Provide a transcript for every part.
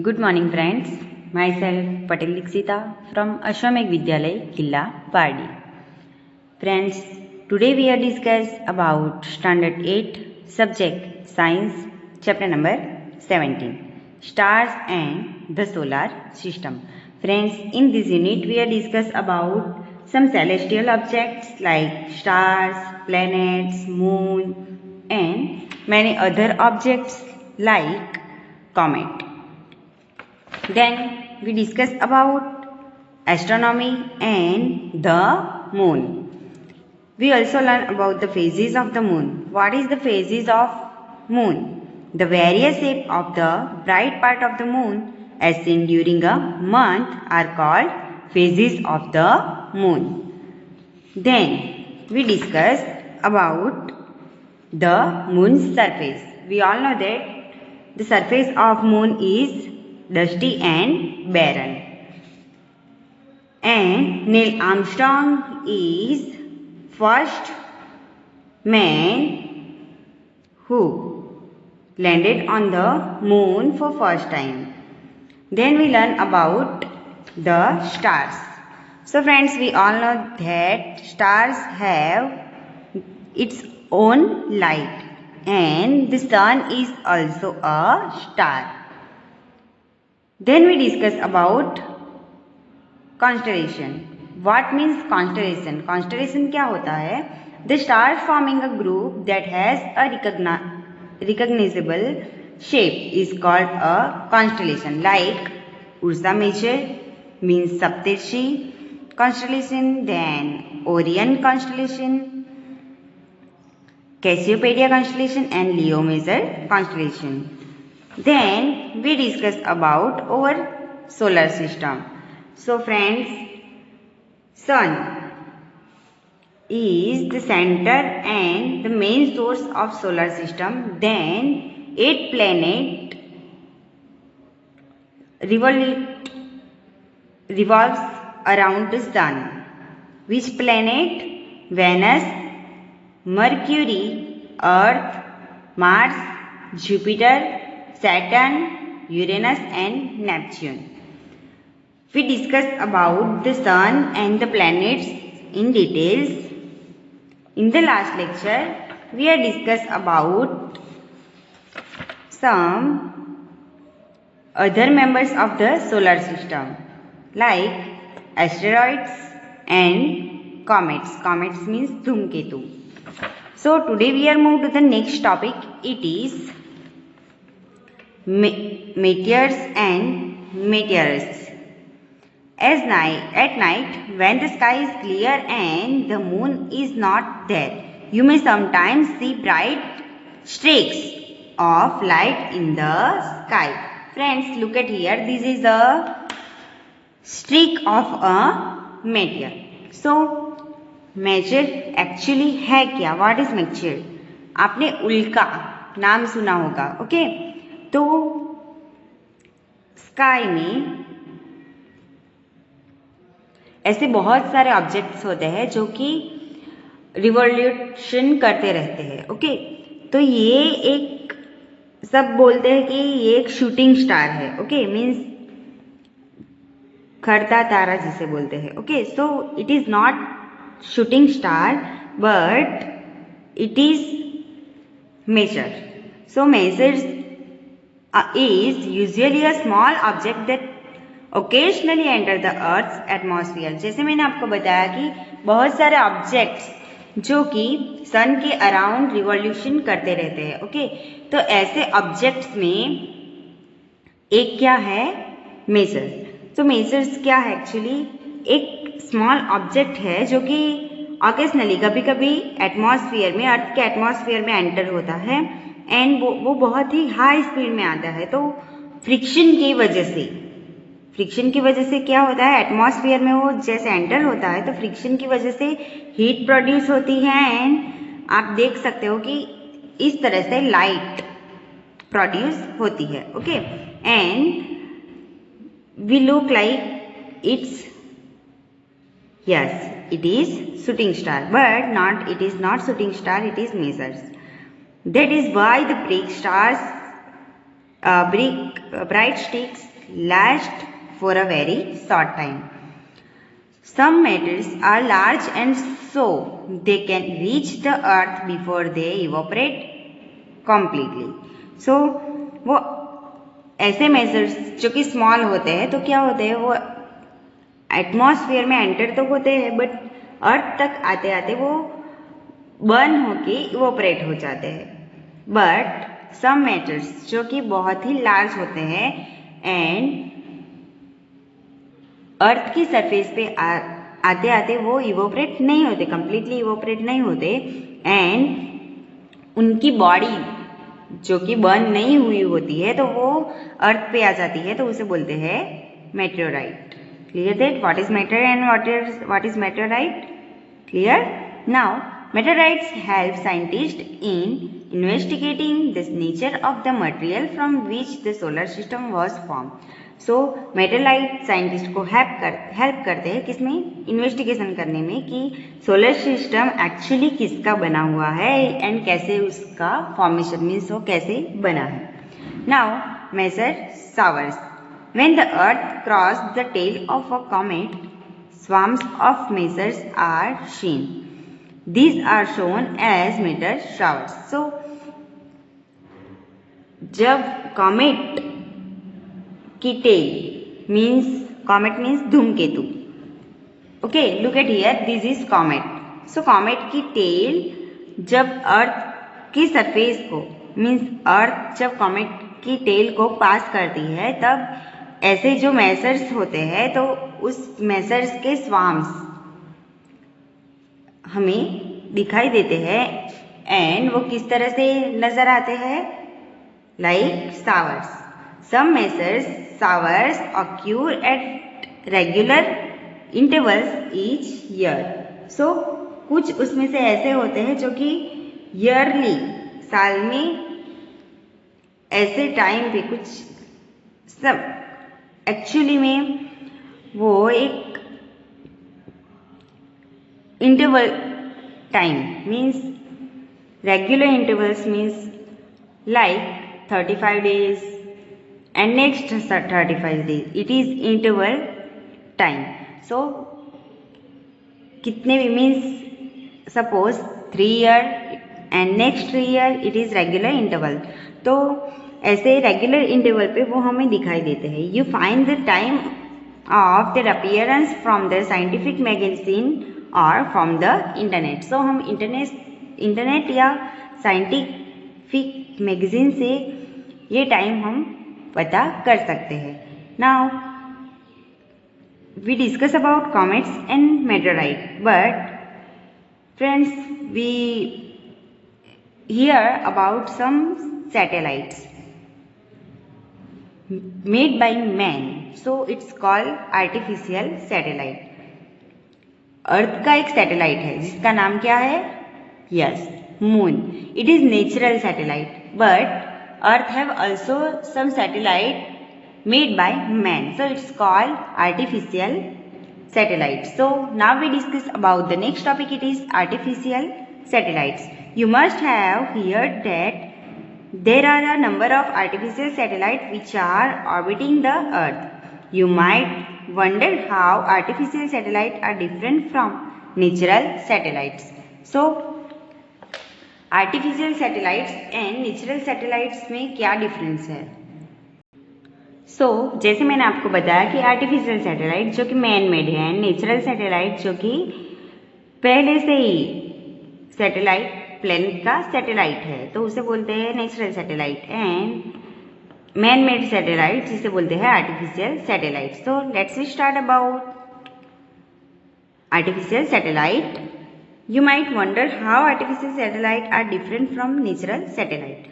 Good morning friends, myself Patel Dixita from Ashwamek Vidyalay, Killa, Pardi. Friends, today we are discuss about Standard 8 subject Science chapter number 17 Stars and the Solar System. Friends, in this unit we are discuss about some celestial objects like stars, planets, moon and many other objects like comet. Then we discuss about astronomy and the moon. We also learn about the phases of the moon. What is the phases of moon? The various shape of the bright part of the moon as seen during a month are called phases of the moon. Then we discuss about the moon's surface. We all know that the surface of moon is dusty and barren. And Neil Armstrong is first man who landed on the moon for first time. Then we learn about the stars. So friends, we all know that stars have its own light and the sun is also a star. Then we discuss about constellation. What means constellation? Constellation क्या होता है? The stars forming a group that has a recognizable shape is called a constellation. Like Ursa Major means Saptarshi constellation, then Orion constellation, Cassiopeia constellation and Leo Major constellation. Then we discuss about our solar system. So friends, sun is the center and the main source of solar system. Then 8 planets revolves around the sun. Which planet? Venus, Mercury, Earth, Mars, Jupiter, Saturn, Uranus and Neptune. We discussed about the sun and the planets in details. In the last lecture, we have discussed about some other members of the solar system like asteroids and comets. Comets means Dhumketu. So today we are moved to the next topic. It is meteors and meteorites. At night, when the sky is clear and the moon is not there, you may sometimes see bright streaks of light in the sky. Friends, look at here. This is a streak of a meteor. So, meteor actually है क्या? What is meteor? आपने उल्का नाम सुना होगा, okay? तो sky में ऐसे बहुत सारे ऑब्जेक्ट्स होते हैं जो कि रिवॉल्यूशन करते रहते हैं, ओके? तो ये एक सब बोलते हैं कि ये एक शूटिंग स्टार है, ओके? मीन्स खड़ता तारा जिसे बोलते हैं, okay? So it is not shooting star but it is meteor. So meteors is usually a small object that occasionally enter the Earth's atmosphere. जैसे मैंने आपको बताया कि बहुत सारे ऑब्जेक्ट्स जो कि सन के अराउंड रिवॉल्यूशन करते रहते हैं, ओके? तो ऐसे ऑब्जेक्ट्स में एक क्या है? मेजर. तो मेजर्स क्या है? एक्चुअली एक स्मॉल ऑब्जेक्ट है जो कि ऑकेजनली कभी कभी एटमॉस्फेयर में, अर्थ के एटमॉस्फेयर में एंटर होता है एंड वो बहुत ही हाई स्पीड में आता है. तो फ्रिक्शन की वजह से क्या होता है? एटमॉस्फेयर में वो जैसे एंटर होता है तो फ्रिक्शन की वजह से हीट प्रोड्यूस होती है एंड आप देख सकते हो कि इस तरह से लाइट प्रोड्यूस होती है, okay? And we look like it is shooting star, but it is not shooting star, it is measures. That is why the bright stars bright sticks last for a very short time. Some metals are large and so they can reach the earth before they evaporate completely. So वो ऐसे measures जो कि small होते हैं तो क्या होते हैं, वो एटमॉस्फेयर में एंटर तो होते हैं बट अर्थ तक आते आते वो बर्न होके इवोपरेट हो जाते हैं. बट सम मेटल्स जो कि बहुत ही लार्ज होते हैं एंड अर्थ की सरफेस पे आते आते वो इवोपरेट नहीं होते, कंप्लीटली इवोपरेट नहीं होते एंड उनकी बॉडी जो कि बर्न नहीं हुई होती है तो वो अर्थ पे आ जाती है, तो उसे बोलते हैं meteorite. Clear that what is matter and what is meteorite? Clear? Now meteorites help scientists in investigating the nature of the material from which the solar system was formed. So meteorite scientist को help करते हैं किसमें? Investigation करने में कि solar system actually किसका बना हुआ है एंड कैसे उसका फॉर्मेशन मीन्स वो कैसे बना है. Now meteor showers. When the earth cross the tail of a comet, swarms of meteors are seen. These are shown as meteor showers. So जब कॉमेट की टेल मीन्स कॉमेट मीन्स धूमकेतु. Okay, look at here, this is comet. So comet की tell जब अर्थ की surface को means earth जब comet की tell को पास करती है तब ऐसे जो मेजर्स होते हैं तो उस मेजर्स के स्वाम्स हमें दिखाई देते हैं एंड वो किस तरह से नजर आते हैं? Like showers. Some meteors showers occur at regular intervals each year. So कुछ उसमें से ऐसे होते हैं जो कि ईयरली साल में ऐसे टाइम पे कुछ सब एक्चुअली में वो एक interval time means regular intervals means like 35 days and next 35 days. It is interval time. So कितने भी means suppose 3 year and next 3 year it is regular interval. तो ऐसे रेगुलर इंटरवल पे वो हमें दिखाई देते हैं. You find the time of their appearance from the scientific magazine और फ्रॉम द इंटरनेट. सो हम इंटरनेट या साइंटिफिक मैगजीन से ये टाइम हम पता कर सकते हैं. Now we discuss about comets and meteorite, but friends we hear about some satellites made by man. So it's called artificial satellite. Earth का एक सैटेलाइट है जिसका नाम क्या है? Yes, moon. It is natural satellite but earth have also some satellite made by man. So it's called artificial satellite. So now we discuss about the next topic. It is artificial satellites. You must have heard that there are a number of artificial satellites which are orbiting the earth. You might wonder how artificial satellites are different from natural satellites. So artificial satellites and natural satellites में क्या difference है? So जैसे मैंने आपको बताया कि artificial satellite जो कि मैन मेड है एंड नेचुरल सैटेलाइट जो कि पहले से ही सैटेलाइट प्लेनेट का सैटेलाइट है तो उसे बोलते हैं natural satellite. And man made satellite जिसे बोलते हैं artificial satellite. So let's we start about artificial satellite. You might wonder how artificial satellite are different from natural satellite.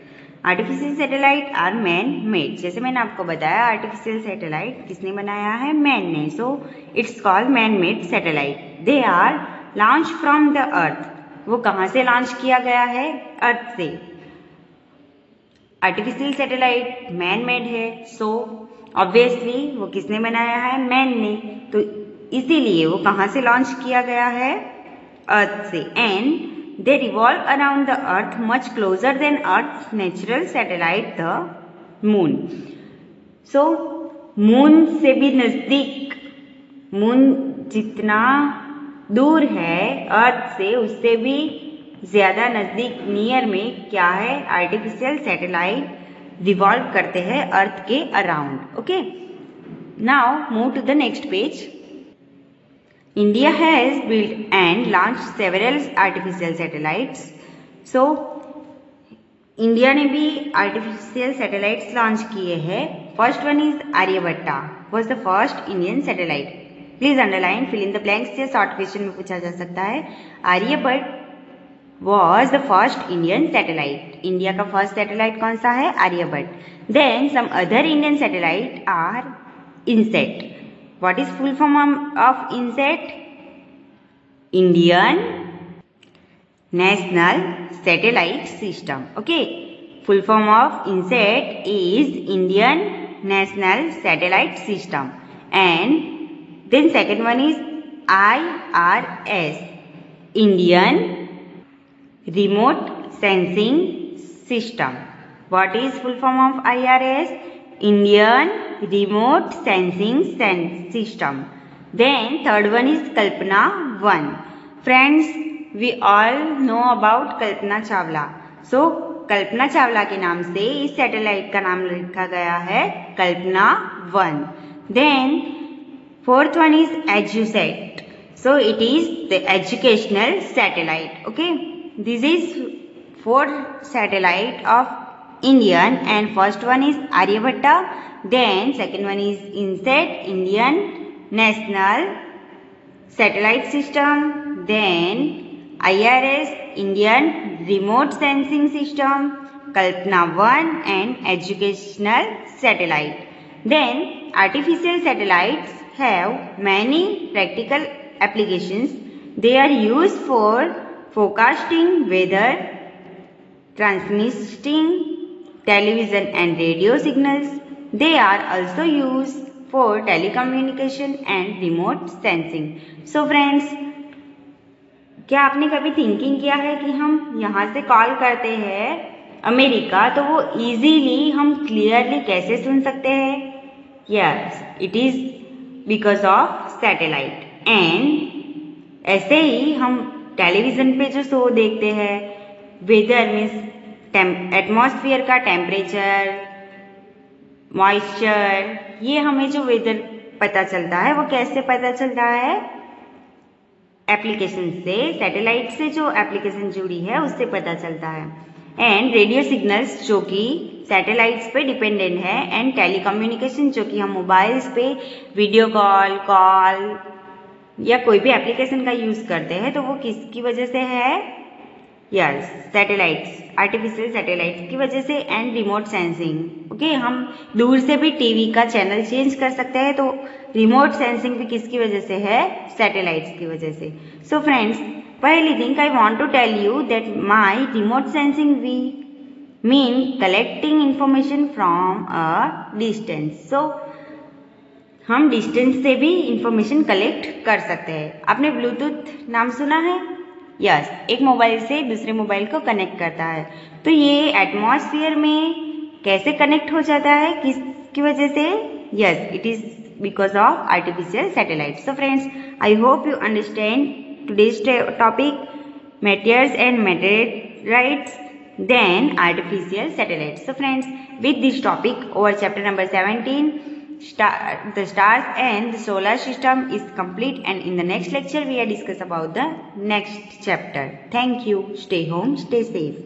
Artificial satellite are man made. जैसे मैंने आपको बताया artificial satellite किसने बनाया है? मैन ने. So it's called man made satellite. They are launch from the earth. वो कहाँ से लॉन्च किया गया है? अर्थ से. आर्टिफिशियल सैटेलाइट मैन मेड है सो ऑब्वियसली वो किसने बनाया है? मैन ने. तो इसीलिए वो कहाँ से लॉन्च किया गया है? अर्थ से. And they revolve around the earth much closer then earth natural satellite. The moon. So moon से भी नज़दीक, मून जितना दूर है अर्थ से उससे भी ज़्यादा नज़दीक, नियर में क्या है, आर्टिफिशियल सैटेलाइट रिवॉल्व करते हैं अर्थ के around. Okay, now move to the next page. India has built and launch several artificial satellites. So India ने भी आर्टिफिशियल सैटेलाइट्स लॉन्च किए हैं। First one is Aryabhata, was the first Indian satellite. Please underline, fill in the blanks, या short question में पूछा जा सकता है। Aryabhata was the first Indian satellite. India का फर्स्ट सैटेलाइट कौन सा है? Aryabhata. Then some other Indian satellite are INSAT. What is full form of INSAT? Indian National Satellite System. Okay, full form of INSAT is Indian National Satellite System. And then second one is IRS, Indian Remote Sensing System. What is full form of IRS? Indian Remote Sensing System. Then third one is Kalpana 1. Friends, we all know about Kalpana Chawla. So Kalpana Chawla के नाम से इस satellite का नाम रखा गया है कल्पना 1. Then fourth one is EduSat. So it is the educational satellite. Okay. This is fourth satellite of Indian, and first one is Aryabhatta, then second one is INSAT, Indian National Satellite System, then IRS, Indian Remote Sensing System, Kalpana 1 and Educational Satellite. Then artificial satellites have many practical applications. They are used for forecasting weather, transmitting television and radio signals. They are also used for telecommunication and remote sensing. So friends, क्या आपने कभी thinking किया है कि हम यहाँ से call करते हैं अमेरिका तो वो इजीली हम क्लियरली कैसे सुन सकते हैं? Yes, it is because of satellite. And ऐसे ही हम टेलीविज़न पे जो शो देखते हैं, वेदर मीन्स एटमॉस्फेयर का टेम्परेचर, मॉइस्चर, ये हमें जो वेदर पता चलता है वो कैसे पता चलता है? एप्लीकेशन से, सैटेलाइट से जो एप्लीकेशन जुड़ी है उससे पता चलता है। एंड रेडियो सिग्नल्स जो कि सैटेलाइट्स पे डिपेंडेंट है, एंड टेलीकम्युनिकेशन जो कि हम मोबाइल्स पे वीडियो कॉल या कोई भी एप्लीकेशन का यूज़ करते हैं तो वो किसकी वजह से है? यस, सैटेलाइट्स, आर्टिफिशियल सैटेलाइट्स की वजह से। एंड रिमोट सेंसिंग, ओके, हम दूर से भी टीवी का चैनल चेंज कर सकते हैं तो रिमोट सेंसिंग भी किसकी वजह से है? सैटेलाइट्स की वजह से। सो फ्रेंड्स, पहली thing I want to tell you that my remote sensing we mean collecting information from a distance. So हम डिस्टेंस से भी इंफॉर्मेशन कलेक्ट कर सकते हैं। आपने ब्लूटूथ नाम सुना है? यस, एक मोबाइल से दूसरे मोबाइल को कनेक्ट करता है। तो ये एटमॉस्फेयर में कैसे कनेक्ट हो जाता है, किसकी वजह से? Yes, it is because of artificial satellite. So friends, I hope you understand today's topic, meteors and meteorites, then artificial satellites. So friends, with this topic over chapter number 17, the stars and the solar system is complete, and in the next lecture we are discuss about the next chapter. Thank you. Stay home, stay safe.